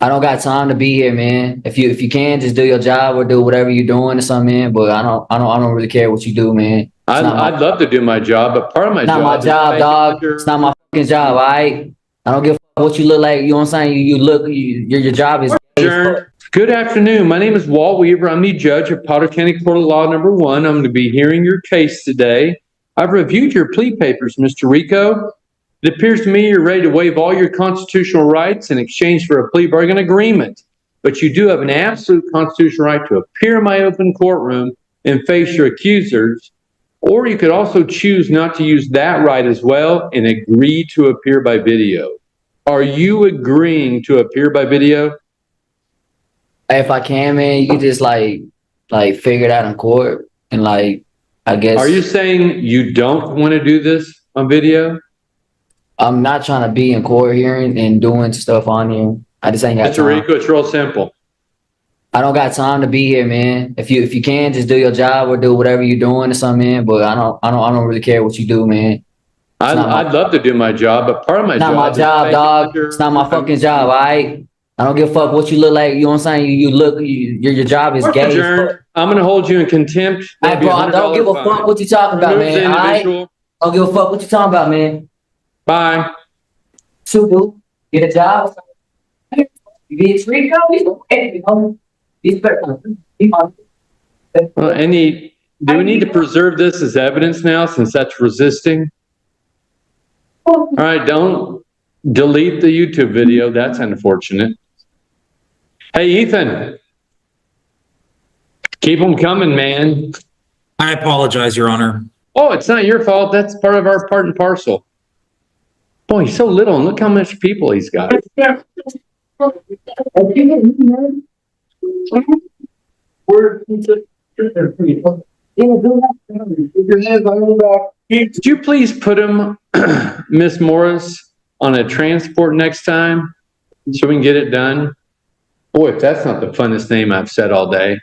I don't got time to be here, man. If you can, just do your job or do whatever you're doing or something, man. But I don't really care what you do, man. I'd love to do my job, but part of my job. Not my job, dog. It's not my fucking job, all right? I don't give a fuck what you look like. You know what I'm saying? Your job is. Good afternoon. My name is Walt Weaver. I'm the judge of Powder County Court of Law number 1. I'm going to be hearing your case today. I've reviewed your plea papers, Mr. Rico. It appears to me you're ready to waive all your constitutional rights in exchange for a plea bargain agreement. But you do have an absolute constitutional right to appear in my open courtroom and face your accusers. Or you could also choose not to use that right as well and agree to appear by video. Are you agreeing to appear by video? If I can, man, you can just like figure it out in court and I guess. Are you saying you don't want to do this on video? I'm not trying to be in court hearing and doing stuff on here. I just ain't got time. Mr. Rico, it's real simple. I don't got time to be here, man. If you can, just do your job or do whatever you're doing or something, man. But I don't really care what you do, man. I'd love to do my job, but part of my job. Not my job, dog. It's not my fucking job, all right? I don't give a fuck what you look like. You know what I'm saying? Your job is gay. I'm going to hold you in contempt. Hey, bro, I don't give a fuck what you talking about, man. All right? Don't give a fuck what you talking about, man. Bye. So, dude, get a job. You get free to go. Well, do we need to preserve this as evidence now since that's resisting? All right, don't delete the YouTube video. That's unfortunate. Hey, Ethan. Keep them coming, man. I apologize, Your Honor. Oh, it's not your fault. That's part of our part and parcel. Boy, he's so little, and look how much people he's got. Could you please put him, Miss Morris, on a transport next time so we can get it done? Boy, if that's not the funnest name I've said all day.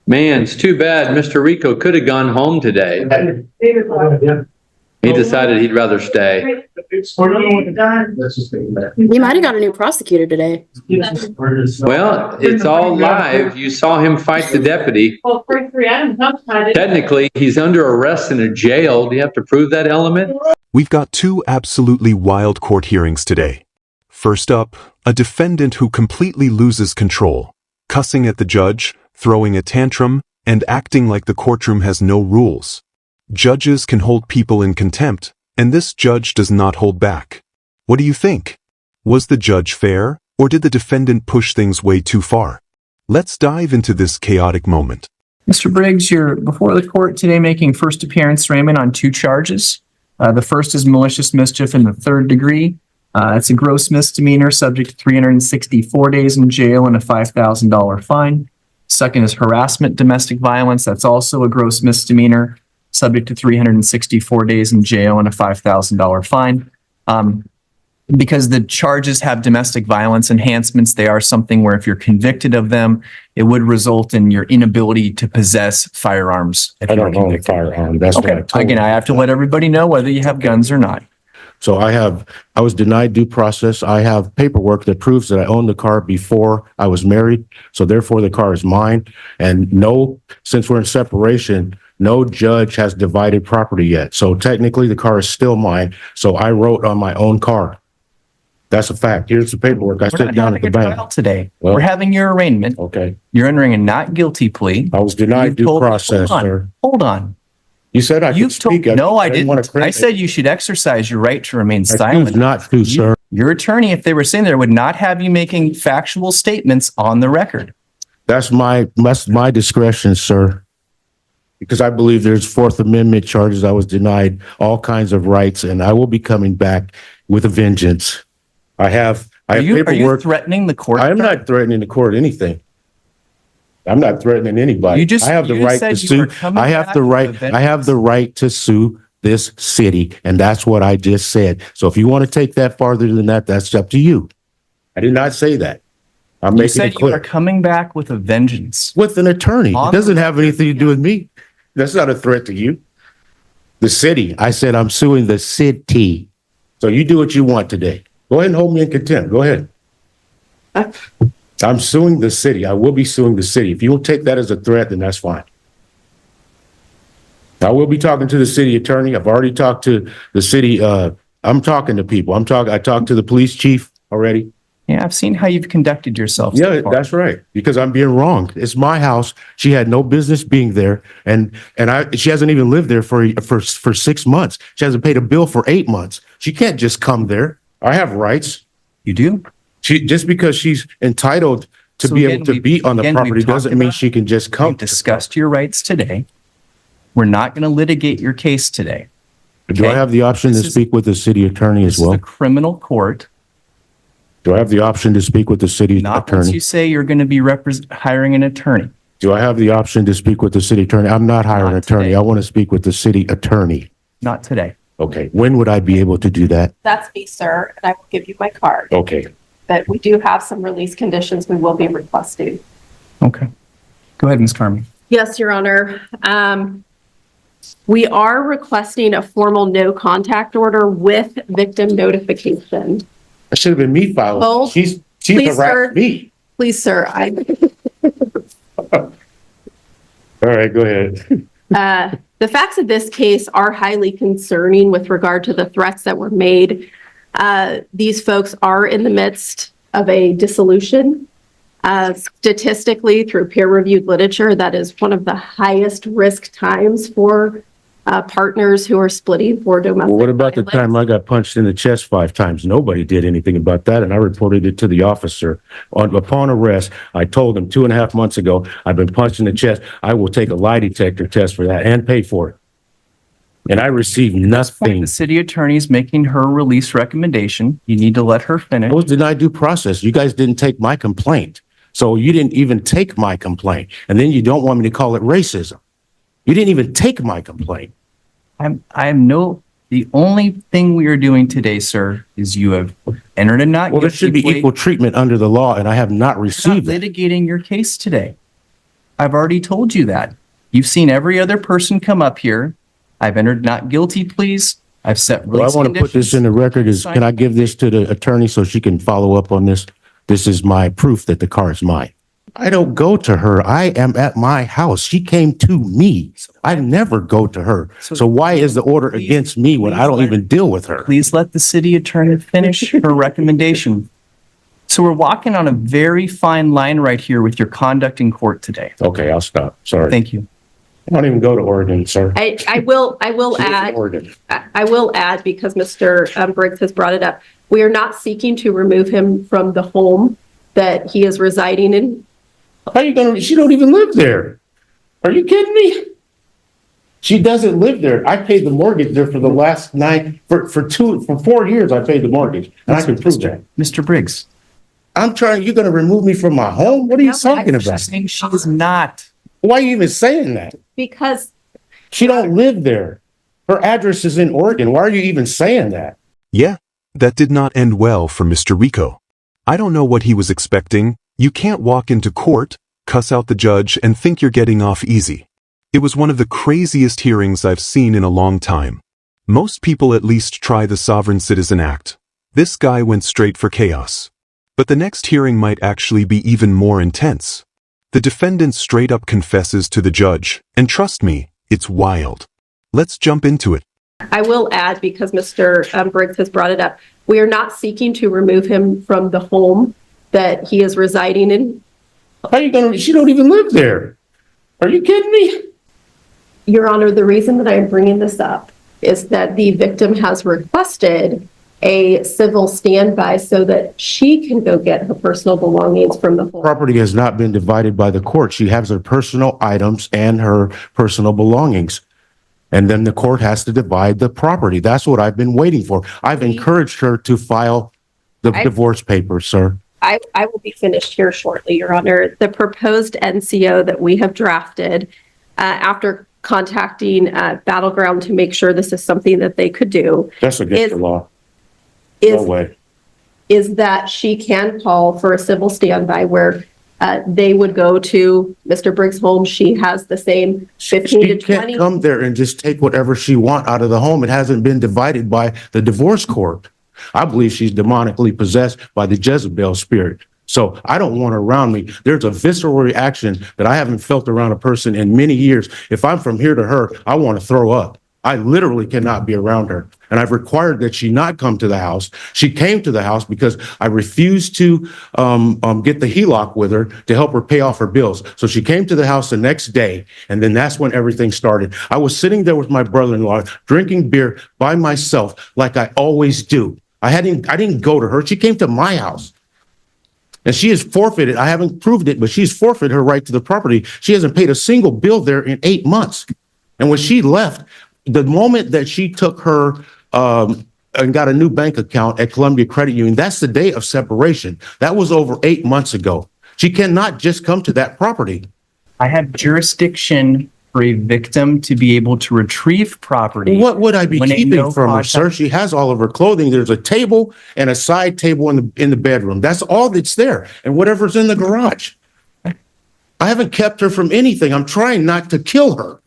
Man, it's too bad Mr. Rico could have gone home today. He decided he'd rather stay. You might have got a new prosecutor today. Well, it's all live. You saw him fight the deputy. Technically, he's under arrest in a jail. Do you have to prove that element? We've got 2 absolutely wild court hearings today. First up, a defendant who completely loses control, cussing at the judge, throwing a tantrum, and acting like the courtroom has no rules. Judges can hold people in contempt, and this judge does not hold back. What do you think? Was the judge fair, or did the defendant push things way too far? Let's dive into this chaotic moment. Mr. Briggs, you're before the court today making first appearance, Raymond, on 2 charges. The first is malicious mischief in the 3rd degree. It's a gross misdemeanor subject to 364 days in jail and a $5,000 fine. Second is harassment, domestic violence. That's also a gross misdemeanor, subject to 364 days in jail and a $5,000 fine. Because the charges have domestic violence enhancements, they are something where if you're convicted of them, it would result in your inability to possess firearms. I don't own a firearm. That's okay. what I told Again, you. I have to let everybody know whether you have guns or not. So I was denied due process. I have paperwork that proves that I owned the car before I was married. So therefore the car is mine. And since we're in separation, no judge has divided property yet. So technically the car is still mine. So I wrote on my own car. That's a fact. Here's the paperwork. I sit down at the bank today. Well, we're having your arraignment. Okay. You're entering a not guilty plea. I was denied due process, sir. Hold on. You said I could speak. No, I didn't. I said you should exercise your right to remain silent. I choose not to, sir. Your attorney, if they were saying there, would not have you making factual statements on the record. That's my discretion, sir. Because I believe there's Fourth Amendment charges. I was denied all kinds of rights, and I will be coming back with a vengeance. I have paperwork. Are you threatening the court? I am not threatening the court anything. I'm not threatening anybody. I have the right to sue. I have the right to sue this city, and that's what I just said. So if you want to take that farther than that, that's up to you. I did not say that. I'm making it clear. You are coming back with a vengeance. With an attorney. It doesn't have anything to do with me. That's not a threat to you. The city. I said I'm suing the city. So you do what you want today. Go ahead and hold me in contempt. Go ahead. I'm suing the city. I will be suing the city. If you will take that as a threat, then that's fine. I will be talking to the city attorney. I've already talked to the city. I'm talking to people. I talked to the police chief already. Yeah, I've seen how you've conducted yourself. so Yeah, far. that's right. Because I'm being wronged. It's my house. She had no business being there, and she hasn't even lived there for 6 months. She hasn't paid a bill for 8 months. She can't just come there. I have rights. You do? She just because she's entitled to So be again, able to we've- be on the again, property we've talked doesn't mean about- she can just come. We've discussed your rights today. We're not going to litigate your case today. Do I okay. have the option to This is- speak with the city attorney This as is a well? criminal court. Do I have the option to speak with the city Not once attorney? you say you're going to be hiring an attorney. Do I have the option to speak with the city attorney? I'm not hiring an Not attorney. today. I want to speak with the city attorney. Not today. Okay, when would I be able to do that? That's me, sir, and I will give you my card. Okay, But we do have some release conditions we will be requesting. Okay. Go ahead, Ms. Carmen. Yes, Your Honor. We are requesting a formal no contact order with victim notification. that should have been me filing. Both. She's Please, sir. harassed me. Please, sir, All right, go ahead. the facts of this case are highly concerning with regard to the threats that were made. These folks are in the midst of a dissolution. Statistically, through peer-reviewed literature, that is one of the highest risk times for partners who are splitting for domestic Well, what about the violence. time I got punched in the chest 5 times? Nobody did anything about that, and I reported it to the officer. Upon arrest, I told him 2.5 months ago, I've been punched in the chest. I will take a lie detector test for that and pay for it. And I received nothing. The city attorney's making her release recommendation. You need to let her finish. I was denied due process. You guys didn't take my complaint. So you didn't even take my complaint. And then you don't want me to call it racism. You didn't even take my complaint. The only thing we are doing today, sir, is you have entered a not Well, there guilty should be plea. equal treatment under the law, and I have not We're not received it. litigating your case today. I've already told you that. You've seen every other person come up here. I've entered not guilty pleas. I've set Well, I release want to put this in the record is, can I give this to the attorney so she can follow up on this? This is my proof that the car is mine. I don't go to her. I am at my house. She came to me. I never go to her. So why is the order Please- against me when I don't please even deal with her? Please let the city attorney finish her recommendation. So we're walking on a very fine line right here with your conduct in court today. Okay, I'll stop. Sorry. Thank you. I don't even go to Oregon, sir. I will She lives in add, Oregon. I will add, because Mr. Briggs has brought it up, we are not seeking to remove him from the home that he is residing in. How you gonna, she don't even live there. Are you kidding me? She doesn't live there. I paid the mortgage there for the last 4 years I paid the mortgage, and I can prove that. Mr. Briggs. You're gonna remove me from my home? What are you talking She's about? saying she is not. Why are you even saying that? Because She don't live there. Her address is in Oregon. Why are you even saying that? Yeah, that did not end well for Mr. Rico. I don't know what he was expecting. You can't walk into court, cuss out the judge, and think you're getting off easy. It was one of the craziest hearings I've seen in a long time. Most people at least try the Sovereign Citizen Act. This guy went straight for chaos. But the next hearing might actually be even more intense. The defendant straight up confesses to the judge, and trust me, it's wild. Let's jump into it. I will add, because Mr. Briggs has brought it up, we are not seeking to remove him from the home that he is residing in. How you gonna, she don't even live there. Are you kidding me? Your Honor, the reason that I'm bringing this up is that the victim has requested a civil standby so that she can go get her personal belongings from the home. Property has not been divided by the court. She has her personal items and her personal belongings. And then the court has to divide the property. That's what I've been waiting for. I've encouraged her to file the divorce papers, sir. I will be finished here shortly, Your Honor. The proposed NCO that we have drafted, after contacting Battleground to make sure this is something that they could do, That's against the law. No is way. is that she can call for a civil standby where they would go to Mr. Briggs' home. She has the same 15 to She can't 20. come there and just take whatever she want out of the home. It hasn't been divided by the divorce court. I believe she's demonically possessed by the Jezebel spirit. So I don't want her around me. There's a visceral reaction that I haven't felt around a person in many years. If I'm from here to her, I want to throw up. I literally cannot be around her. And I've required that she not come to the house. She came to the house because I refused to get the HELOC with her to help her pay off her bills. So she came to the house the next day, and then that's when everything started. I was sitting there with my brother-in-law, drinking beer by myself, like I always do. I didn't go to her. She came to my house. And she has forfeited, I haven't proved it, but she's forfeited her right to the property. She hasn't paid a single bill there in 8 months. And when she left, the moment that she took her and got a new bank account at Columbia Credit Union, that's the day of separation. That was over 8 months ago. She cannot just come to that property. I have jurisdiction for a victim to be able to retrieve property. What would I be when a keeping no from her, contact- sir? She has all of her clothing. There's a table and a side table in the bedroom. That's all that's there, and whatever's in the garage. I haven't kept her from anything. I'm trying not to kill her.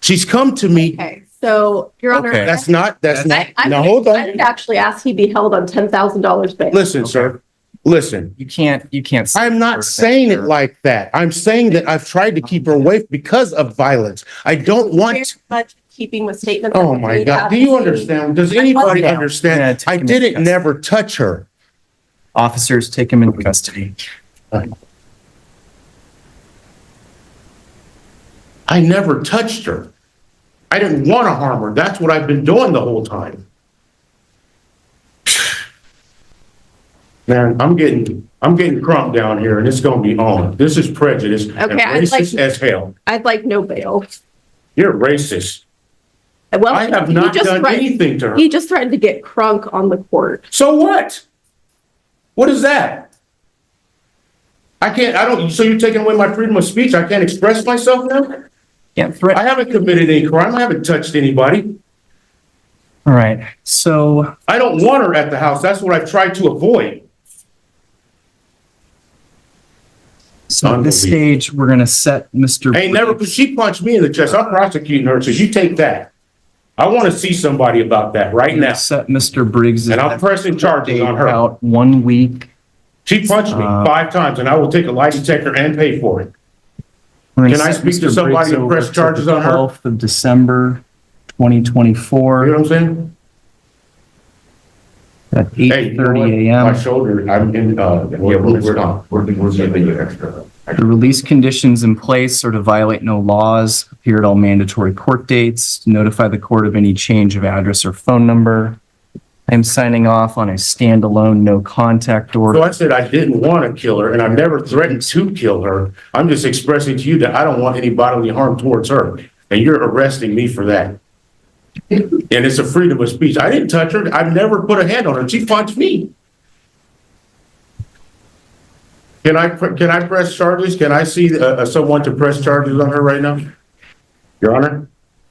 She's come to me. Okay, so, Your Honor. Okay. That's not, I now hold I would on. actually ask he be held on $10,000 bail. Listen, sir, listen. You can't. I'm not saying it like that. I'm saying that I've tried to keep her away because of violence. I don't Very want, much keeping with statements. oh that my were made God. at Do the you scene. understand? Does anybody Yeah, understand? take I him into didn't custody. never touch her. Officers, take him into custody. I never touched her. I didn't want to harm her. That's what I've been doing the whole time. Man, I'm getting crunk down here and it's gonna be on. This is prejudice and Okay, I'd like- racist as hell. I'd like no bail. You're racist. Well, I have he not just done threatened- anything to her. He just threatened to get crunk on the court. So what? What is that? So you're taking away my freedom of speech? I can't express myself now? Can't I threaten. haven't committed any crime. I haven't touched anybody. All right. So I don't want her at the house. That's what I've tried to avoid. at this stage, we're gonna set Mr. Ain't never, because she punched me in the chest. I'm prosecuting her, so you take that. I want to see somebody about that right now. Set Mr. Briggs. And I'm pressing charges on her. Out 1 week. She punched me 5 times and I will take a lie detector and pay for it. We're gonna Can I set speak to Mr. somebody Briggs and press over to charges the on her? 12th of December, You 2024 know what I'm saying? at Hey, you know 8:30 what? a.m. My shoulder, I'm in, We're giving you extra. The release conditions in place are to violate no laws, appear at all mandatory court dates, notify the court of any change of address or phone number. I'm signing off on a standalone no contact So order. I said I didn't want to kill her and I've never threatened to kill her. I'm just expressing to you that I don't want any bodily harm towards her. And you're arresting me for that. And it's a freedom of speech. I didn't touch her. I've never put a hand on her. She punched me. Can I press charges? Can I see someone to press charges on her right now? Your Honor?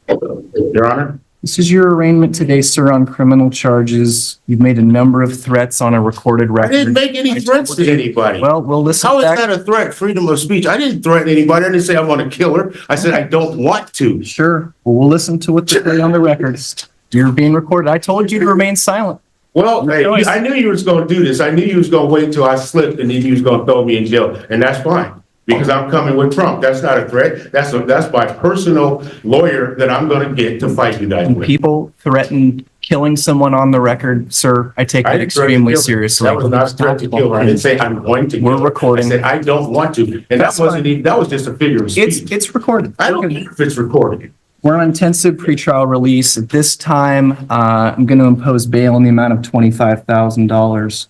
Your Honor? This is your arraignment today, sir, on criminal charges. You've made a number of threats on a recorded I didn't record. make any threats to anybody. Well, we'll listen How is back. that a threat? Freedom of speech. I didn't threaten anybody. I didn't say I want to kill her. I said I don't want to. Sure. Well, we'll listen to what they say on the records. You're being recorded. I told you to remain silent. Well, hey, I knew you was going to do this. I knew you was going to wait till I slipped and then you was going to throw me in jail. And that's fine because I'm coming with Trump. That's not a threat. That's my personal lawyer that I'm going to get to fight you guys When with. people threaten killing someone on the record, sir, I take I that didn't threaten to extremely kill her. seriously. That was not a threat to kill her. I didn't say I'm going to kill her. We're recording. I said I don't want to. And That's that wasn't fine. even, that was just a figure of speech. It's recorded. I don't care if it's recorded. We're on intensive pretrial release. At this time, I'm going to impose bail in the amount of $25,000.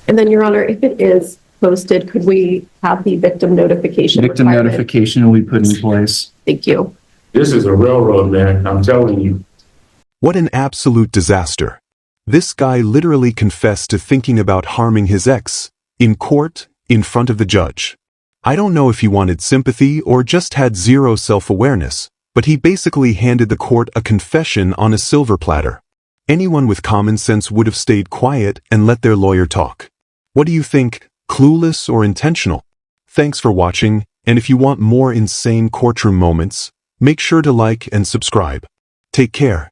And then, Your Honor, if it is posted, could we have the victim notification? Victim requirement? notification will be put in place. Thank you. This is a railroad, man. I'm telling you. What an absolute disaster. This guy literally confessed to thinking about harming his ex, in court, in front of the judge. I don't know if he wanted sympathy or just had zero self-awareness, but he basically handed the court a confession on a silver platter. Anyone with common sense would have stayed quiet and let their lawyer talk. What do you think, clueless or intentional? Thanks for watching, and if you want more insane courtroom moments, make sure to like and subscribe. Take care.